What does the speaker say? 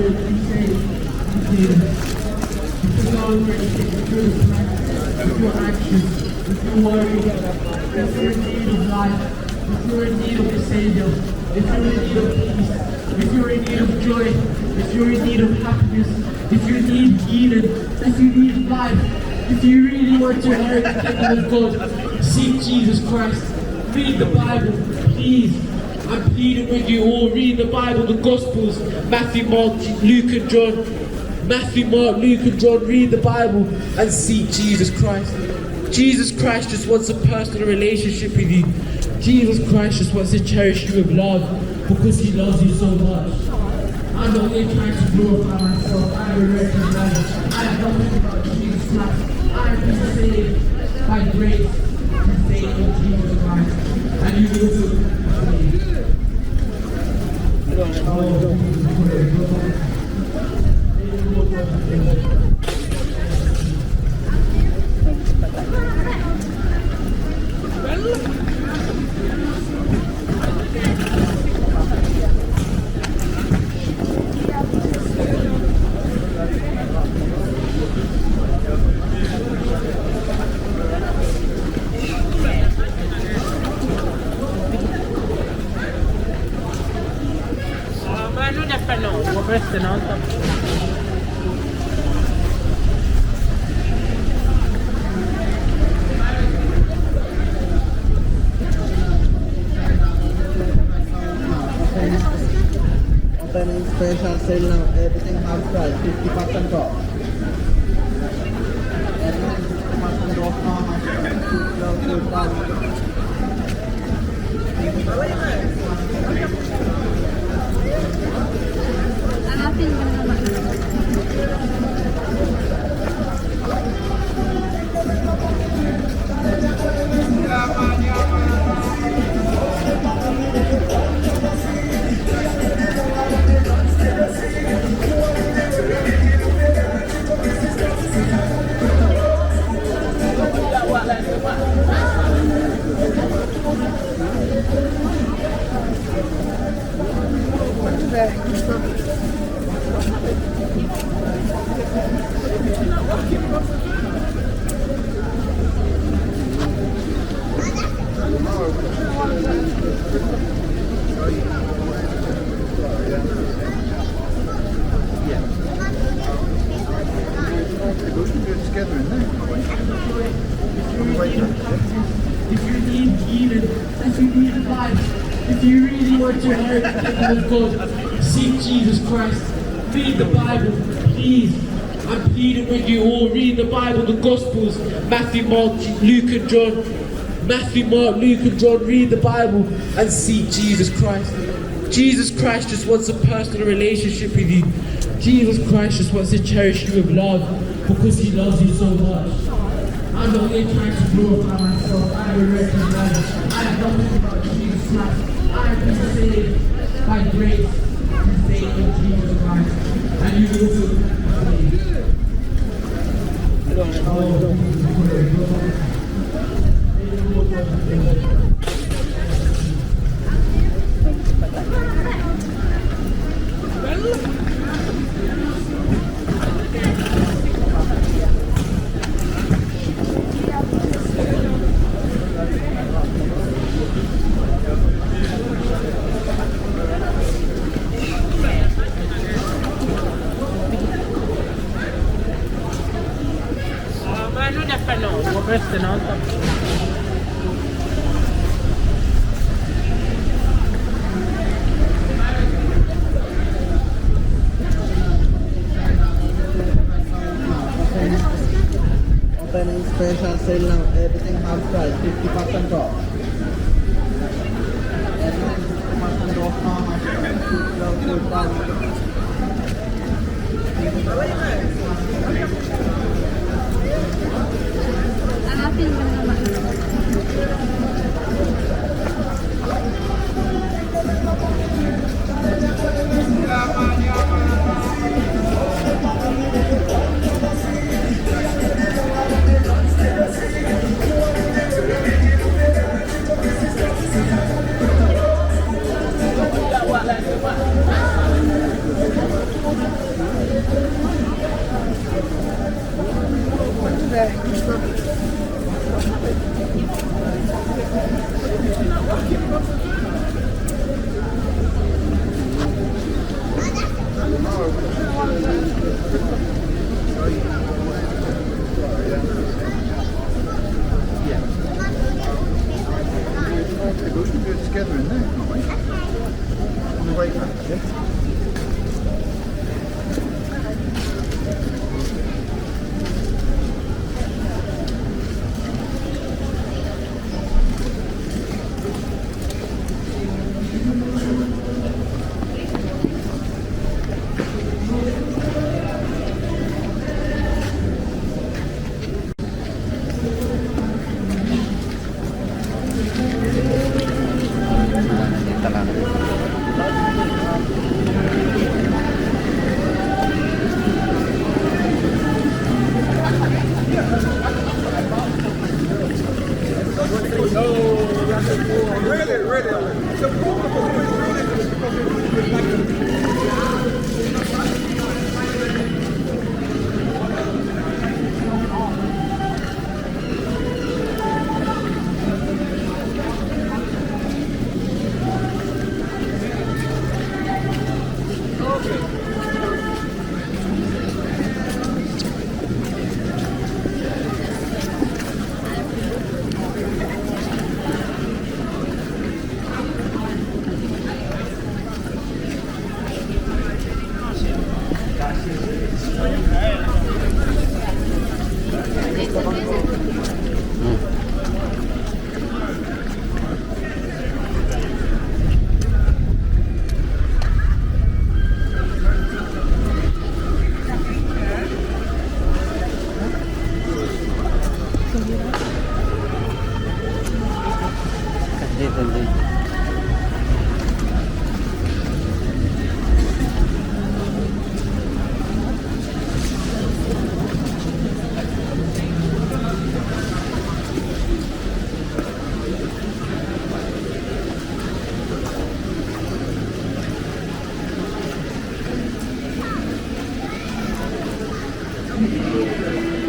word, you say, you put all your with your actions, with your worry, if you're in need of life, if you're in need of a Savior, if you're in need of peace, if you're in need of joy, if you're in need of happiness, if you need healing, if you need life, if you really want to inherit the kingdom of God, seek Jesus Christ. Read the Bible, please. I'm pleading with you all. Read the Bible, the Gospels, Matthew, Mark, Luke and John. Matthew, Mark, Luke and John. Read the Bible and seek Jesus Christ. Jesus Christ just wants a personal relationship with you. Jesus Christ just wants to cherish you with love because he loves you so much. I'm not here trying to glorify myself. I recognize I have nothing about Jesus Christ. I have been saved by grace through faith in Jesus Christ. And you will too. Queste no? Opening special sale now, everything half price, 50% off. Everything 50% off If you need healing, if you need life, if you really want to inherit the kingdom of God, seek Jesus Christ. Read the Bible, please. I'm pleading with you all. Read the Bible, the Gospels, Matthew, Mark, Luke and John. Matthew, Mark, Luke and John. Read the Bible and seek Jesus Christ. Jesus Christ just wants a personal relationship with you. Jesus Christ just wants to cherish you with love because he loves you so much. I'm not here trying to glorify myself. I recognize I have nothing about Jesus Christ. I have been saved by grace through faith in Jesus Christ. And you will too. Queste no? Opening special sale now, everything half price, 50% off. Everything 50% off now. together in there, can't we? On the way back, yeah? Dito lang. Dito din. Thank you.